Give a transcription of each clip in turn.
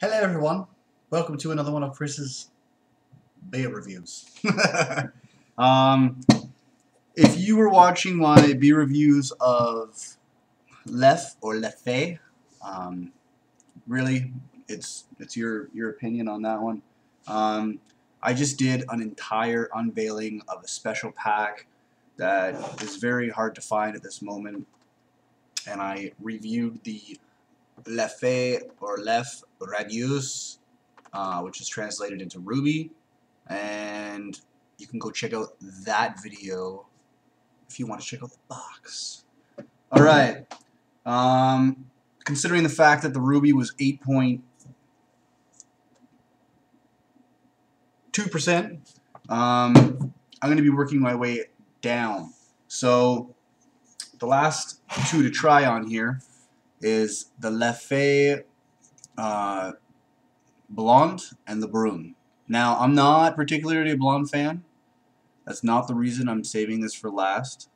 Hello everyone, welcome to another one of Chris's beer reviews. um, if you were watching my beer reviews of Leffe or Leffe, really, it's your opinion on that one. I just did an entire unveiling of a special pack that is very hard to find at this moment, and I reviewed the Leffe or Leffe Radius, which is translated into Ruby, and you can go check out that video if you want to check out the box. Alright, considering the fact that the Ruby was 8.2%, I'm going to be working my way down. So the last two to try on here is the Leffe Blonde and the Brune. Now, I'm not particularly a blonde fan. That's not the reason I'm saving this for last.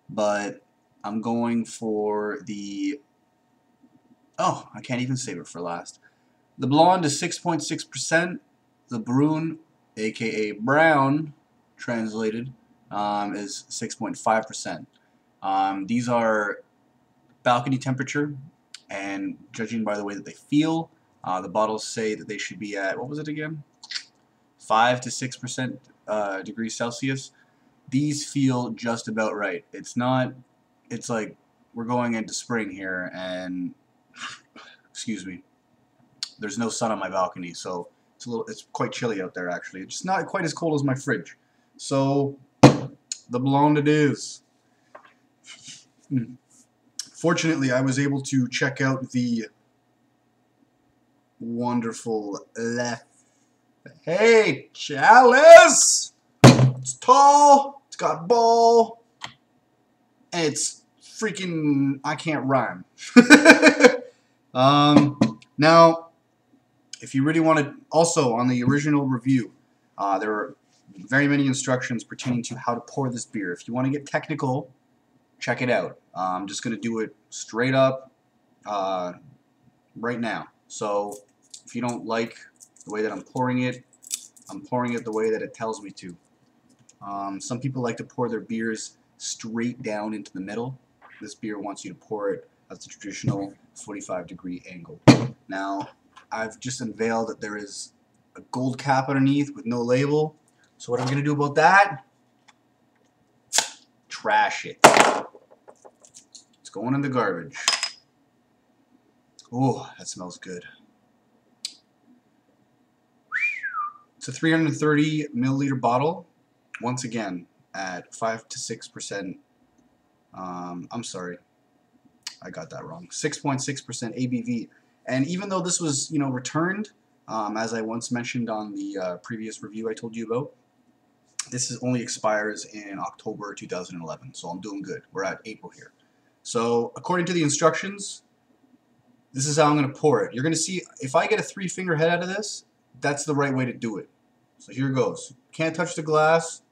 But I'm going for the... Oh, I can't even save it for last. The Blonde is 6.6%. The Brune, aka Brown, translated, is 6.5%. These are balcony temperature, and judging by the way that they feel, the bottles say that they should be at, what was it again? 5 to 6% degrees Celsius. These feel just about right. It's not, it's like we're going into spring here, and excuse me, there's no sun on my balcony, so it's quite chilly out there actually. It's just not quite as cold as my fridge. So the Blonde it is. Fortunately, I was able to check out the wonderful Leffe. Hey, chalice! It's tall, it's got ball, and it's freaking, I can't rhyme. Now, if you really want to, also on the original review, there are very many instructions pertaining to how to pour this beer. If you want to get technical, check it out. I'm just going to do it straight up right now. So if you don't like the way that I'm pouring it the way that it tells me to. Some people like to pour their beers straight down into the middle. This beer wants you to pour it at the traditional 45-degree angle. Now, I've just unveiled that there is a gold cap underneath with no label. So what I'm going to do about that? Trash it. It's going in the garbage. Oh, that smells good. It's a 330 milliliter bottle. Once again, at 5 to 6%. I'm sorry, I got that wrong. 6.6% ABV. And even though this was, returned, as I once mentioned on the previous review I told you about, this only expires in October 2011. So I'm doing good. We're at April here. So according to the instructions, this is how I'm going to pour it. You're going to see, if I get a 3-finger head out of this, that's the right way to do it. So here goes. Can't touch the glass.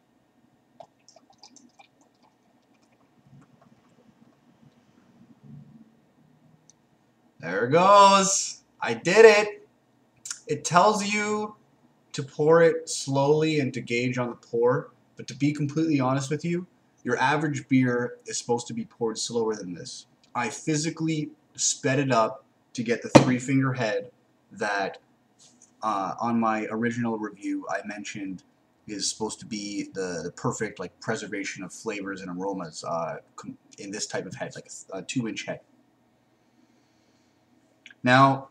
There it goes. I did it. It tells you to pour it slowly and to gauge on the pour. But to be completely honest with you, your average beer is supposed to be poured slower than this. I physically sped it up to get the 3-finger head that on my original review I mentioned is supposed to be the perfect preservation of flavors and aromas in this type of head, like a 2-inch head. Now,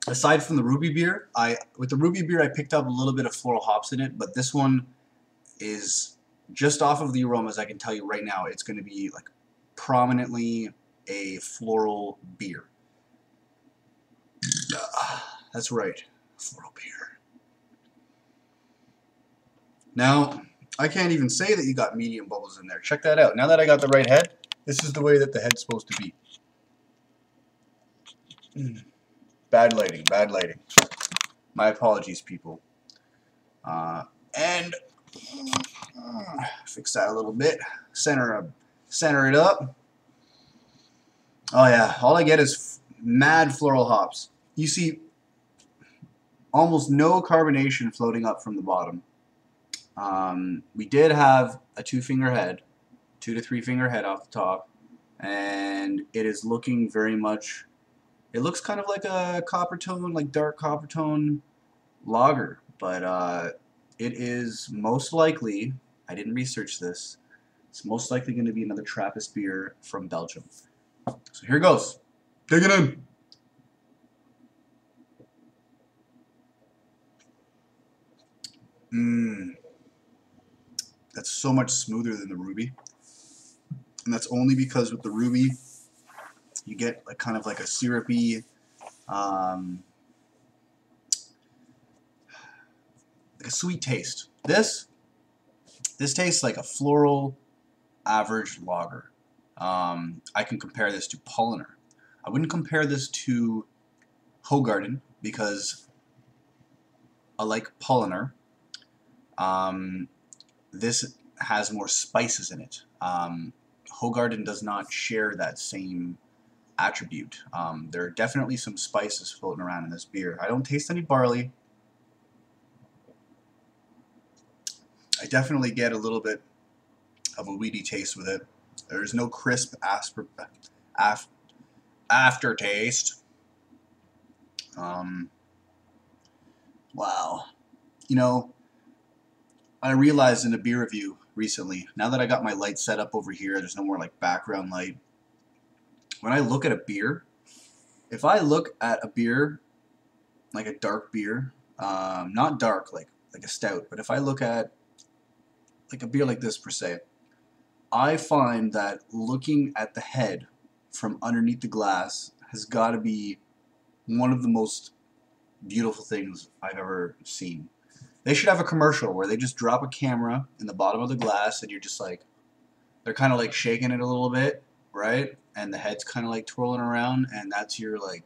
aside from the Ruby beer, with the Ruby beer I picked up a little bit of floral hops in it, but this one is just off of the aromas. I can tell you right now it's going to be prominently a floral beer. That's right, floral beer. Now, I can't even say that you got medium bubbles in there. Check that out. Now that I got the right head, this is the way that the head's supposed to be. Bad lighting, bad lighting. My apologies, people. And fix that a little bit. Center it up. Oh yeah, all I get is mad floral hops. You see, almost no carbonation floating up from the bottom. We did have a 2-finger head, 2 to 3 finger head off the top, and it is looking very much, it looks kind of like a copper tone, like dark copper tone lager, but it is most likely, I didn't research this, it's most likely going to be another Trappist beer from Belgium. So here goes. Dig it in. That's so much smoother than the Ruby. And that's only because with the Ruby, you get like kind of like a syrupy, like a sweet taste. This tastes like a floral average lager. I can compare this to Polliner. I wouldn't compare this to Hoegaarden because unlike Polliner, this has more spices in it. Hoegaarden does not share that same attribute. There are definitely some spices floating around in this beer. I don't taste any barley. I definitely get a little bit of a weedy taste with it. There's no crisp aftertaste. Wow. You know, I realized in a beer review recently, now that I got my light set up over here, there's no more like background light. When I look at a beer, if I look at a beer, like a dark beer, not dark like a stout, but if I look at like a beer like this per se, I find that looking at the head from underneath the glass has got to be one of the most beautiful things I've ever seen. They should have a commercial where they just drop a camera in the bottom of the glass and you're just like, they're kind of like shaking it a little bit, right? And the head's kind of like twirling around, and that's your like,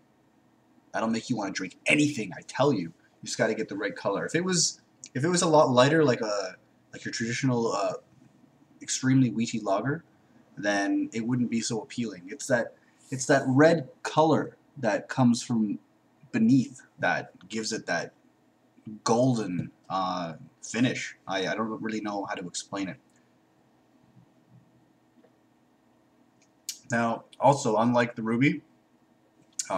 that'll make you want to drink anything, I tell you. You just got to get the right color. If it was a lot lighter, like your traditional extremely wheaty lager, then it wouldn't be so appealing. It's that red color that comes from beneath that gives it that golden finish. I don't really know how to explain it. Now, also, unlike the Ruby,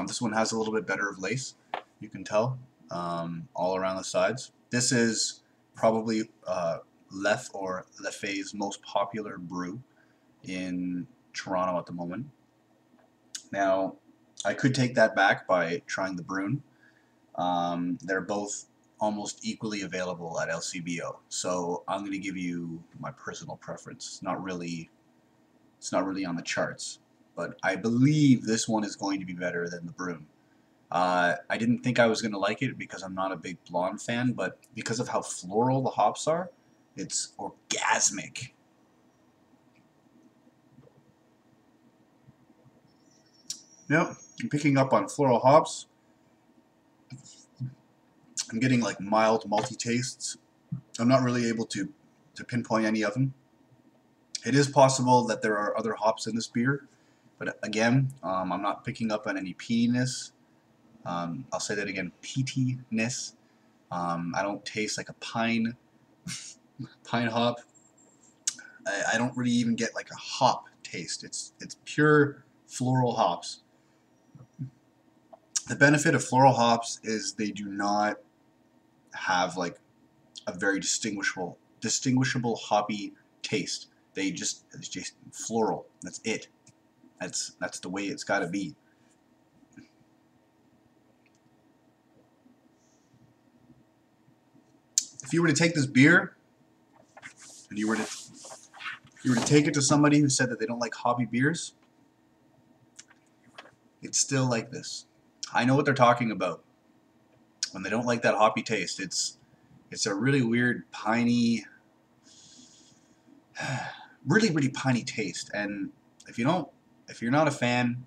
this one has a little bit better of lace. You can tell all around the sides. This is probably Leffe or Leffe's most popular brew in Toronto at the moment. Now, I could take that back by trying the Brune. They're both almost equally available at LCBO, so I'm going to give you my personal preference. It's not really on the charts, but I believe this one is going to be better than the Brune. I didn't think I was going to like it because I'm not a big blonde fan, but because of how floral the hops are, it's orgasmic. Yep, I'm picking up on floral hops. I'm getting like mild malty tastes. I'm not really able to pinpoint any of them. It is possible that there are other hops in this beer, but again, I'm not picking up on any peatiness. I'll say that again, peatiness. I don't taste like a pine hop. I don't really even get like a hop taste. It's pure floral hops. The benefit of floral hops is they do not have like a very distinguishable hoppy taste. It's just floral. That's it. That's the way it's got to be. If you were to take this beer and you were to take it to somebody who said that they don't like hoppy beers, it's still like this. I know what they're talking about when they don't like that hoppy taste. It's a really weird piney, really piney taste. And if you're not a fan,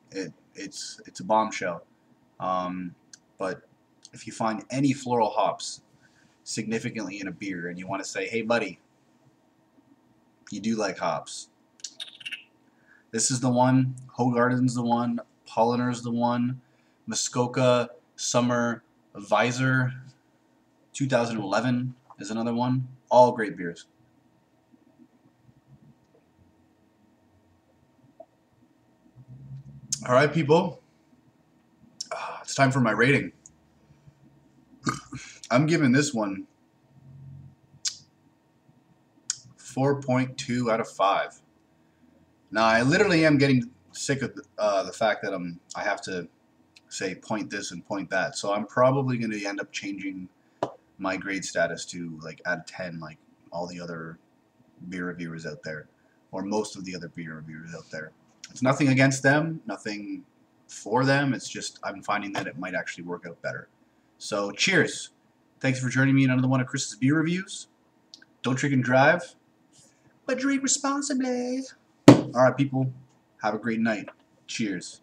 it's a bombshell. But if you find any floral hops significantly in a beer and you want to say, hey buddy, you do like hops, this is the one. Hoegaarden's the one. Polliner's the one. Muskoka, Summer, Visor, 2011 is another one. All great beers. All right, people. It's time for my rating. I'm giving this one 4.2 out of 5. Now, I literally am getting sick of the fact that I have to say point this and point that. So I'm probably going to end up changing my grade status to like out of 10, like all the other beer reviewers out there, or most of the other beer reviewers out there. It's nothing against them, nothing for them. It's just I'm finding that it might actually work out better. So cheers. Thanks for joining me in another one of Chris's beer reviews. Don't drink and drive, but drink responsibly. All right, people. Have a great night. Cheers.